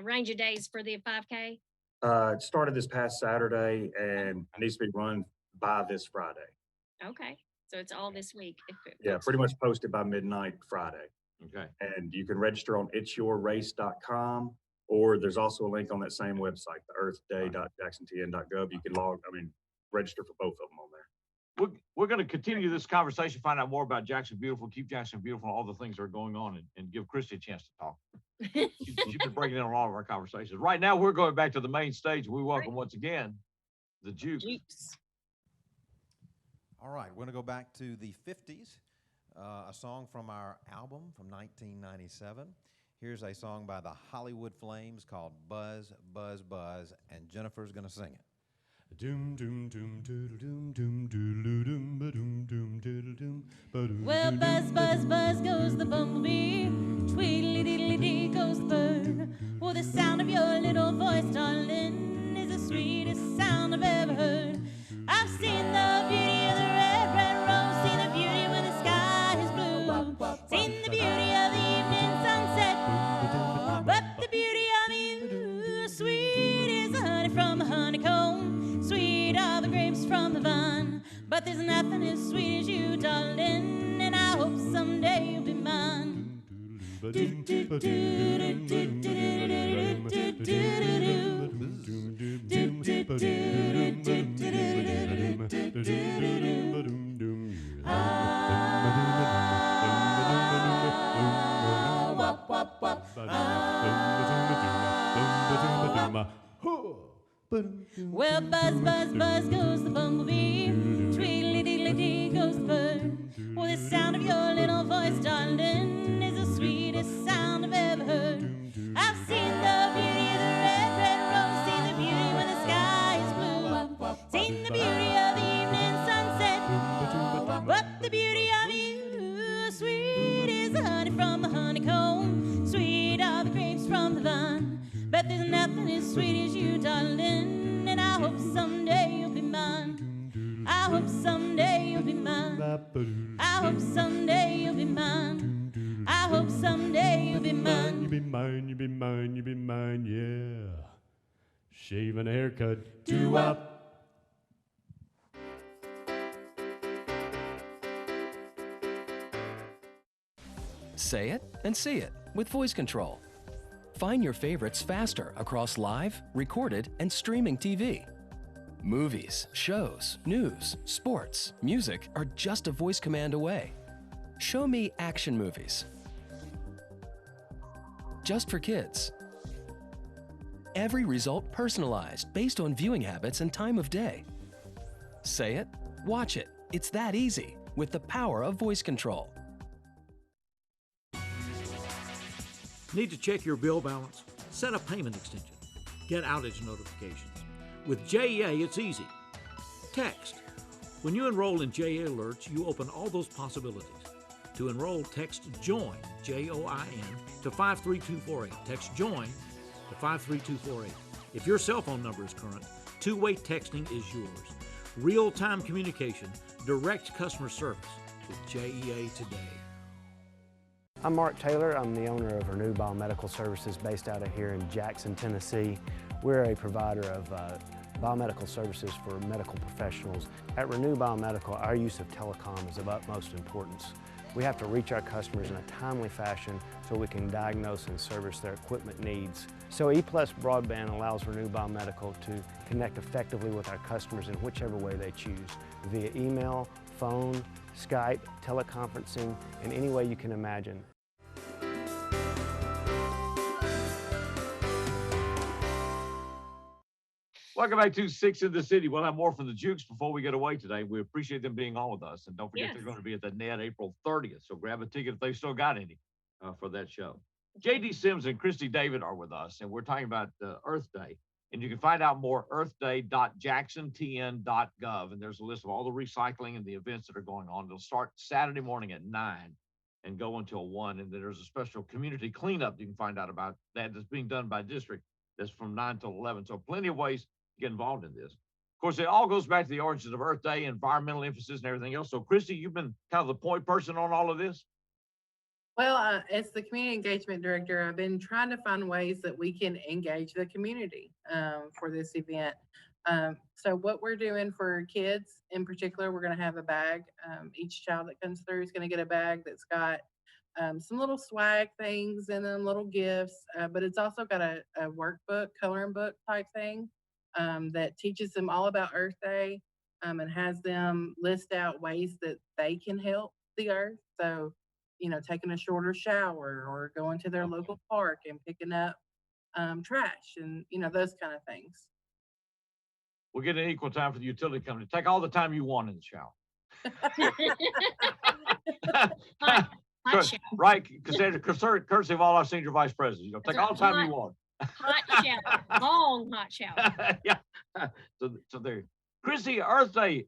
range of days for the 5K? It started this past Saturday and it needs to be run by this Friday. Okay. So it's all this week. Yeah, pretty much posted by midnight Friday. Okay. And you can register on itsyourrace.com, or there's also a link on that same website, the earthday.jacksontn.gov. You can register for both of them on there. We're going to continue this conversation, find out more about Jackson Beautiful, keep Jackson Beautiful, and all the things that are going on, and give Christy a chance to talk. She's been breaking in on all of our conversations. Right now, we're going back to the main stage. We welcome once again the JUKES. All right, we're going to go back to the 50s, a song from our album from 1997. Here's a song by the Hollywood Flames called Buzz, Buzz, Buzz, and Jennifer's going to sing it. Doom doom doom doodle doom doom doodle doom ba doom doom doodle doom ba doom. Well, buzz, buzz, buzz goes the bumblebee. Tweedly diddly dee goes the bird. Oh, the sound of your little voice, darling, is the sweetest sound I've ever heard. I've seen the beauty of the red, red rose, seen the beauty when the sky is blue, seen the beauty of the evening sunset, but the beauty of you, sweet is the honey from the honeycomb. Sweet are the grapes from the vine, but there's nothing as sweet as you, darling, and I hope someday you'll be mine. Well, buzz, buzz, buzz goes the bumblebee. Tweedly diddly dee goes the bird. Well, the sound of your little voice, darling, is the sweetest sound I've ever heard. I've seen the beauty of the red, red rose, seen the beauty when the sky is blue, seen the beauty of the evening sunset, but the beauty of you, sweet is the honey from the honeycomb, sweet are the grapes from the vine, but there's nothing as sweet as you, darling, and I hope someday you'll be mine. I hope someday you'll be mine. I hope someday you'll be mine. I hope someday you'll be mine. You be mine, you be mine, you be mine, yeah. Shave and a haircut, do-wop. Say it and see it with voice control. Find your favorites faster across live, recorded, and streaming TV. Movies, shows, news, sports, music are just a voice command away. Show me action movies. Just for kids. Every result personalized based on viewing habits and time of day. Say it, watch it. It's that easy with the power of voice control. Need to check your bill balance? Set a payment extension. Get outage notifications. With JEA, it's easy. Text. When you enroll in JEA alerts, you open all those possibilities. To enroll, text JOIN, J-O-I-N, to 53248. Text JOIN to 53248. If your cell phone number is current, two-way texting is yours. Real-time communication, direct customer service with JEA today. I'm Mark Taylor. I'm the owner of Renew Biomedical Services based out of here in Jackson, Tennessee. We're a provider of biomedical services for medical professionals. At Renew Biomedical, our use of telecom is of utmost importance. We have to reach our customers in a timely fashion so we can diagnose and service their equipment needs. So E+ Broadband allows Renew Biomedical to connect effectively with our customers in whichever way they choose, via email, phone, Skype, teleconferencing, in any way you can imagine. Welcome back to Six in the City. We'll have more from the Jukes before we get away today. We appreciate them being on with us. And don't forget, they're going to be at the Net April 30th. So grab a ticket if they've still got any for that show. J.D. Sims and Christy David are with us, and we're talking about Earth Day. And you can find out more earthday.jacksontn.gov. And there's a list of all the recycling and the events that are going on. They'll start Saturday morning at 9 and go until 1. And then there's a special community cleanup you can find out about that that's being done by district that's from 9 till 11. So plenty of ways to get involved in this. Of course, it all goes back to the origins of Earth Day, environmental emphasis, and everything else. So, Christy, you've been kind of the point person on all of this? Well, as the community engagement director, I've been trying to find ways that we can engage the community for this event. So what we're doing for kids in particular, we're going to have a bag. Each child that comes through is going to get a bag that's got some little swag things and then little gifts, but it's also got a workbook, coloring book type thing that teaches them all about Earth Day and has them list out ways that they can help the Earth. So, you know, taking a shorter shower or going to their local park and picking up trash and, you know, those kind of things. We'll get an equal time for the utility company. Take all the time you want in the shower. Right, Cassandra, courtesy of all our senior vice presidents. You know, take all the time you want. Hot shower, long hot shower. Yeah. So there. Chrissy, Earth Day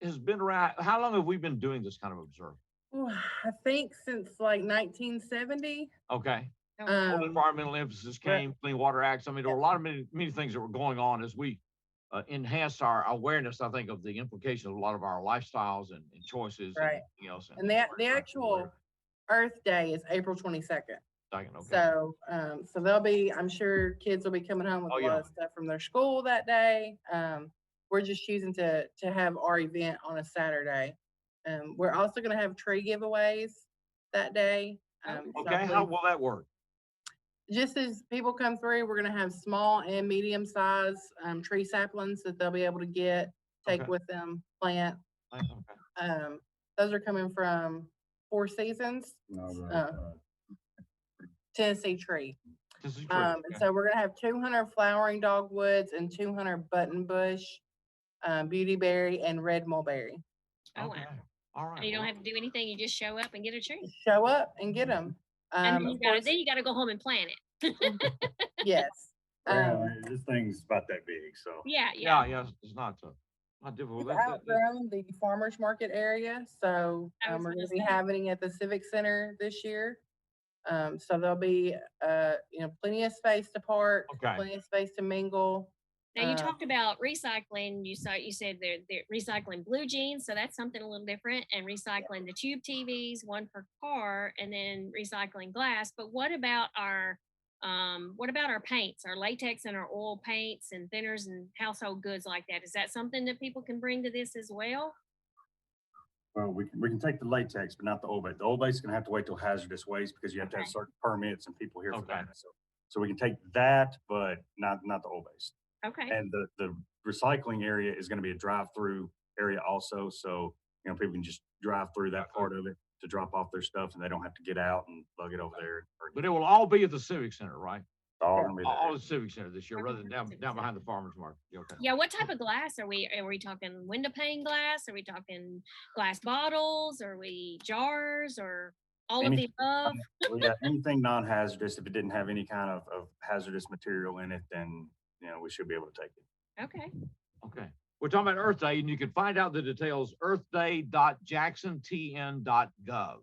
has been around. How long have we been doing this kind of observing? I think since like 1970. Okay. Environmental emphasis came, Clean Water Acts. I mean, there were a lot of many things that were going on as we enhanced our awareness, I think, of the implications of a lot of our lifestyles and choices and everything else. And the actual Earth Day is April 22nd. Okay. So they'll be, I'm sure kids will be coming home with a lot of stuff from their school that day. We're just choosing to have our event on a Saturday. We're also going to have tree giveaways that day. Okay, how will that work? Just as people come through, we're going to have small and medium size tree saplings that they'll be able to take with them, plant. Those are coming from Four Seasons, Tennessee Tree. And so we're going to have 200 flowering dogwoods and 200 buttonbush, beautyberry, and red mulberry. Oh, wow. All right. And you don't have to do anything. You just show up and get a tree. Show up and get them. And then you got to go home and plant it. Yes. This thing's about that big, so. Yeah. It's not difficult. We've outgrown the farmers market area, so we're going to be having it at the Civic Center this year. So there'll be, plenty of space to park, plenty of space to mingle. Now you talked about recycling. You said they're recycling blue jeans, so that's something a little different, and recycling the tube TVs, one per car, and then recycling glass. But what about our paints, our latex and our oil paints and thinners and household goods like that? Is that something that people can bring to this as well? Well, we can take the latex, but not the oil base. The oil base is going to have to wait till hazardous waste because you have to have certain permits and people here for that. So we can take that, but not the oil base. Okay. And the recycling area is going to be a drive-through area also. So, people can just drive through that part of it to drop off their stuff and they don't have to get out and lug it over there. But it will all be at the Civic Center, right? All the Civic Center this year rather than down behind the farmer's market. Okay. Yeah, what type of glass are we talking? Window pane glass? Are we talking glass bottles? Are we jars or All of the above. Well, yeah, anything non-hazardous. If it didn't have any kind of hazardous material in it, then we should be able to take it. Okay. Okay. We're talking about Earth Day, and you can find out the details earthday.jacksontn.gov.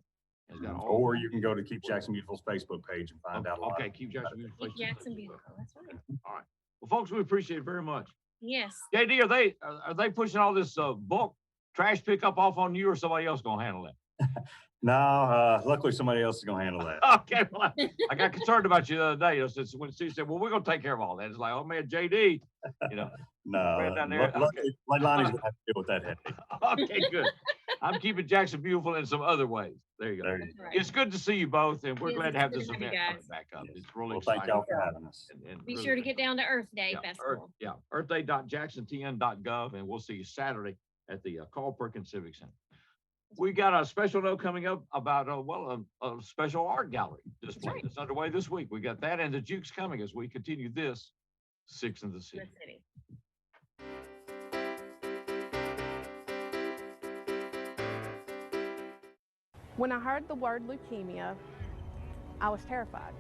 Or you can go to Keep Jackson Beautiful's Facebook page and find out a lot. Okay, Keep Jackson Beautiful. Keep Jackson Beautiful. That's right. All right. Well, folks, we appreciate it very much. Yes. JD, are they pushing all this bulk trash pickup off on you, or somebody else gonna handle that? No, luckily somebody else is gonna handle that. Okay, well, I got concerned about you the other day. When she said, "Well, we're gonna take care of all that," it's like, "Oh man, JD," No, down there. luckily Lonnie's gonna have to deal with that headache. Okay, good. I'm keeping Jackson beautiful in some other ways. There you go. It's good to see you both, and we're glad to have this event coming back up. It's really exciting. Thank y'all for having us. And Be really sure to get down to Earth Day Festival. earthday.jacksontn.gov, and we'll see you Saturday at the Carl Perkins Civic Center. We got a special note coming up about a special art gallery display that's underway this week. We got that and the JUKES coming as we continue this Six in the City. When I heard the word leukemia, I was terrified.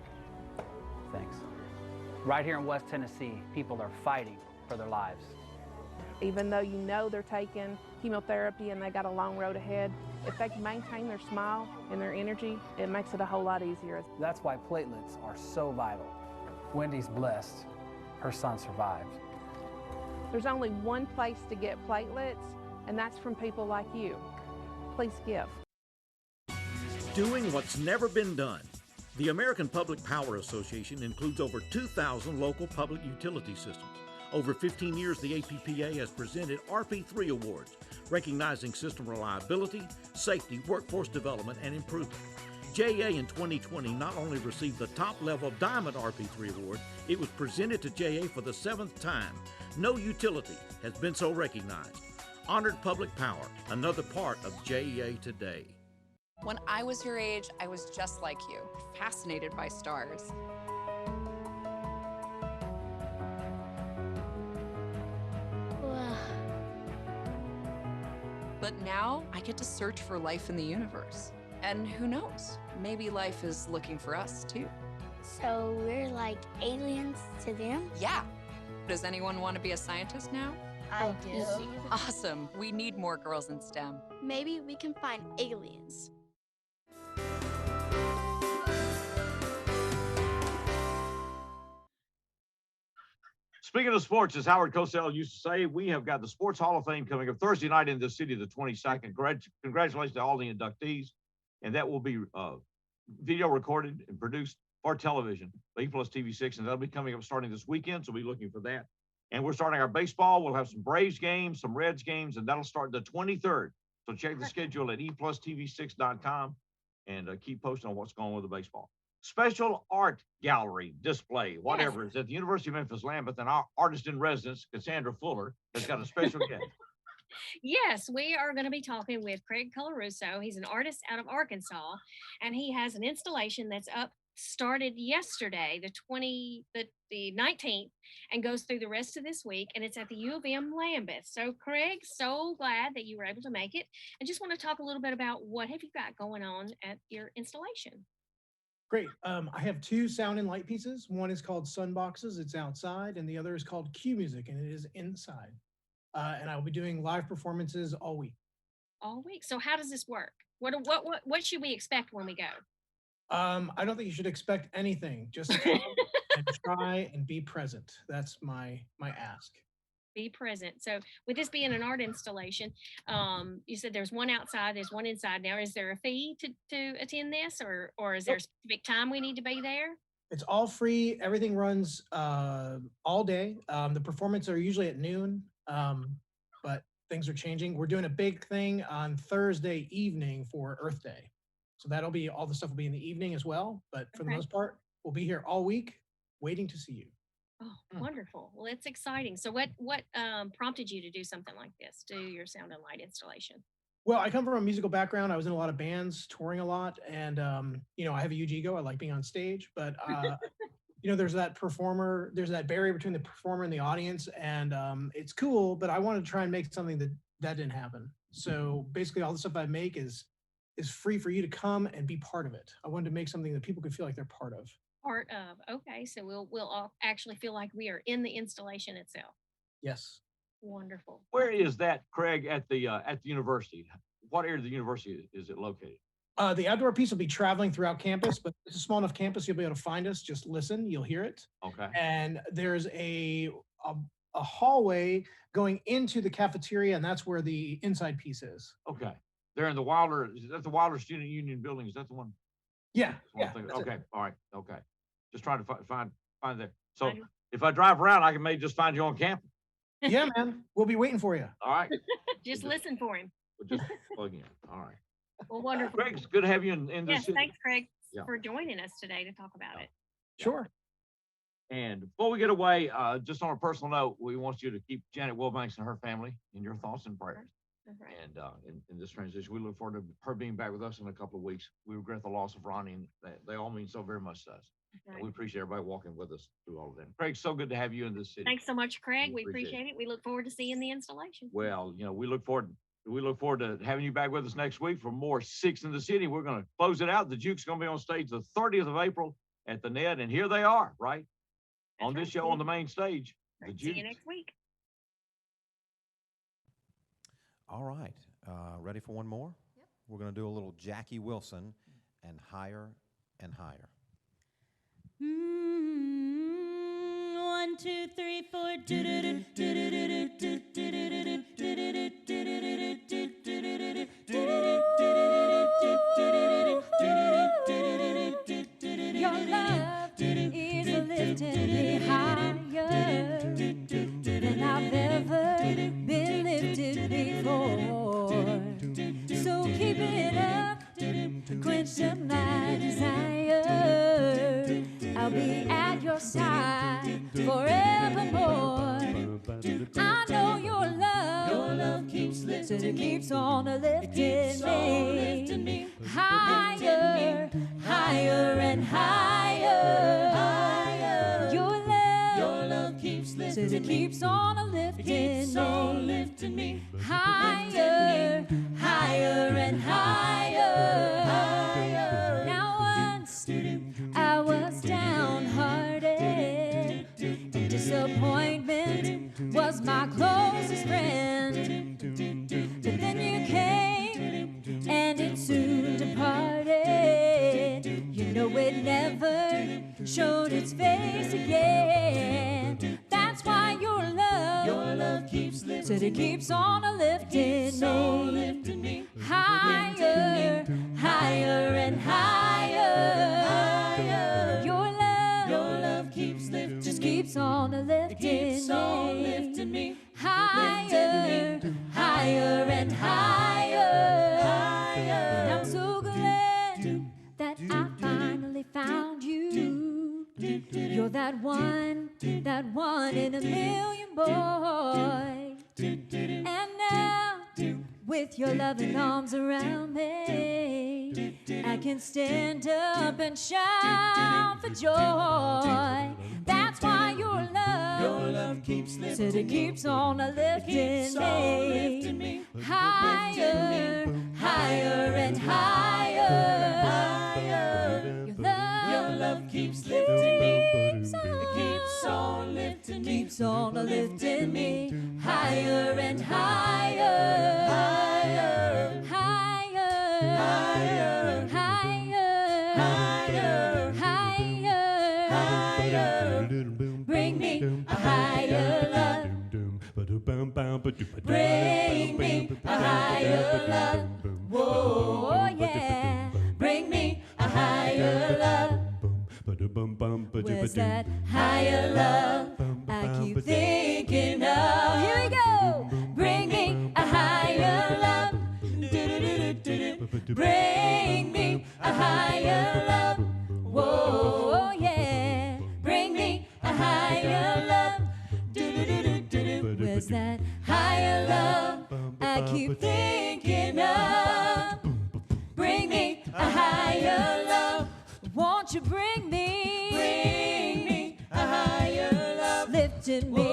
Thanks. Right here in West Tennessee, people are fighting for their lives. Even though you know they're taking chemotherapy and they got a long road ahead, if they can maintain their smile and their energy, it makes it a whole lot easier. That's why platelets are so vital. Wendy's blessed. Her son survived. There's only one place to get platelets, and that's from people like you. Please give. Doing what's never been done. The American Public Power Association includes over 2,000 local public utility systems. Over 15 years, the APPA has presented RP3 awards, recognizing system reliability, safety, workforce development, and improvement. JA in 2020 not only received the top-level Diamond RP3 award, it was presented to JA for the 7th time. No utility has been so recognized. Honored Public Power, another part of JEA today. When I was your age, I was just like you, fascinated by stars. But now I get to search for life in the universe. And who knows, maybe life is looking for us too. So we're like aliens to them? Yeah. Does anyone want to be a scientist now? I do. Awesome. We need more girls in STEM. Maybe we can find aliens. Speaking of sports, as Howard Cosell used to say, we have got the Sports Hall of Fame coming up Thursday night in the city, the 22nd. Congratulations to all the inductees. And that will be video recorded and produced for television, E+ TV6, and that'll be coming up starting this weekend, so we'll be looking for that. And we're starting our baseball. We'll have some Braves games, some Reds games, and that'll start the 23rd. So check the schedule at eplusTV6.com and keep posting on what's going on with the baseball. Special art gallery display, whatever, is at the University of Memphis Lambeth, and our artist in residence, Cassandra Fuller, has got a special guest. Yes, we are going to be talking with Craig Colarusso. He's an artist out of Arkansas, and he has an installation that's started yesterday, the 19th, and goes through the rest of this week, and it's at the U of M Lambeth. So Craig, so glad that you were able to make it, and just want to talk a little bit about what have you got going on at your installation. Great. I have two sound and light pieces. One is called Sunboxes, it's outside, and the other is called Q Music, and it is inside. And I will be doing live performances all week. All week. So how does this work? What should we expect when we go? I don't think you should expect anything. Just come and try and be present. That's my ask. Be present. So with this being an art installation, you said there's one outside, there's one inside. Now, is there a fee to attend this, or is there a specific time we need to be there? It's all free. Everything runs all day. The performances are usually at noon, but things are changing. We're doing a big thing on Thursday evening for Earth Day. So that'll be, all the stuff will be in the evening as well. But for the most part, we'll be here all week waiting to see you. Oh, wonderful. Well, it's exciting. So what prompted you to do something like this, do your sound and light installation? Well, I come from a musical background. I was in a lot of bands, touring a lot. And, I have a huge ego. I like being on stage. But, there's that barrier between the performer and the audience. And it's cool, but I wanted to try and make something that didn't happen. So basically all the stuff I make is is free for you to come and be part of it. I wanted to make something that people could feel like they're part of. Part of. Okay, so we'll all actually feel like we are in the installation itself. Yes. Wonderful. Where is that, Craig, at the university? What area of the university is it located? The outdoor piece will be traveling throughout campus, but it's a small enough campus you'll be able to find us. Just listen, you'll hear it. Okay. And there's a hallway going into the cafeteria, and that's where the inside piece is. Okay. They're in the Wilder. Is that the Wilder Student Union building? Is that the one? Yeah. Yeah. That's Okay. it. All right. Okay. Just trying to find that. So if I drive around, I can maybe just find you on campus. Yeah, man. We'll be waiting for you. All right. Just listen for him. We'll just plug in. All right. Well, wonderful. Craig, it's good to have you in this Yes, city. thanks, Craig, Yeah. for joining us today to talk about it. Sure. And before we get away, just on a personal note, we want you to keep Janet Wilbanks and her family in your thoughts and prayers. That's right. And in this transition, we look forward to her being back with us in a couple of weeks. We regret the loss of Ronnie, and they all mean so very much to us. Right. We appreciate everybody walking with us through all of that. Craig, so good to have you in this city. Thanks so much, Craig. We appreciate appreciate it. We look forward to seeing the installation. Well, we look forward to having you back with us next week for more Six in the City. We're going to close it out. The Jukes going to be on stage the 30th of April at the Ned, and here they are, right? On this show on the main stage. The See you Jukes. next week. All right. Ready for one more? Yep. We're going to do a little Jackie Wilson and Higher and Higher. 1, 2, 3, 4. Your love is lifting me higher than I've ever been lifted before. So keep it up, quench my desire. I'll be at your side forevermore. I know your love keeps lifting, it keeps on lifting me higher, higher and higher. Your love keeps lifting, it keeps on lifting me higher, higher and higher. Now once I was downhearted, and disappointment was my closest friend. But then you came, and it soon departed. You know it never showed its face again. That's why your love keeps lifting, said it keeps on lifting me higher, higher and higher. Your love keeps lifting, just keeps on lifting me higher, higher and higher. And I'm so glad that I finally found you. You're that one in a million, boy. And now, with your loving arms around me, I can stand up and shout for joy. That's why your love keeps lifting, said it keeps on lifting me higher, higher and higher. Your love keeps lifting me, it keeps on lifting me, keeps on lifting me higher and higher, higher, higher, higher, higher, higher, higher. Bring me a higher love. Bring me a higher love. Whoa, yeah. Bring me a higher love. Where's that higher love I keep thinking of? Here we go. Bring me a higher love. Bring me a higher love. Whoa, yeah. Bring me a higher love. Where's that higher love I keep thinking of? Bring me a higher love. Won't you bring me a higher love? Lifting me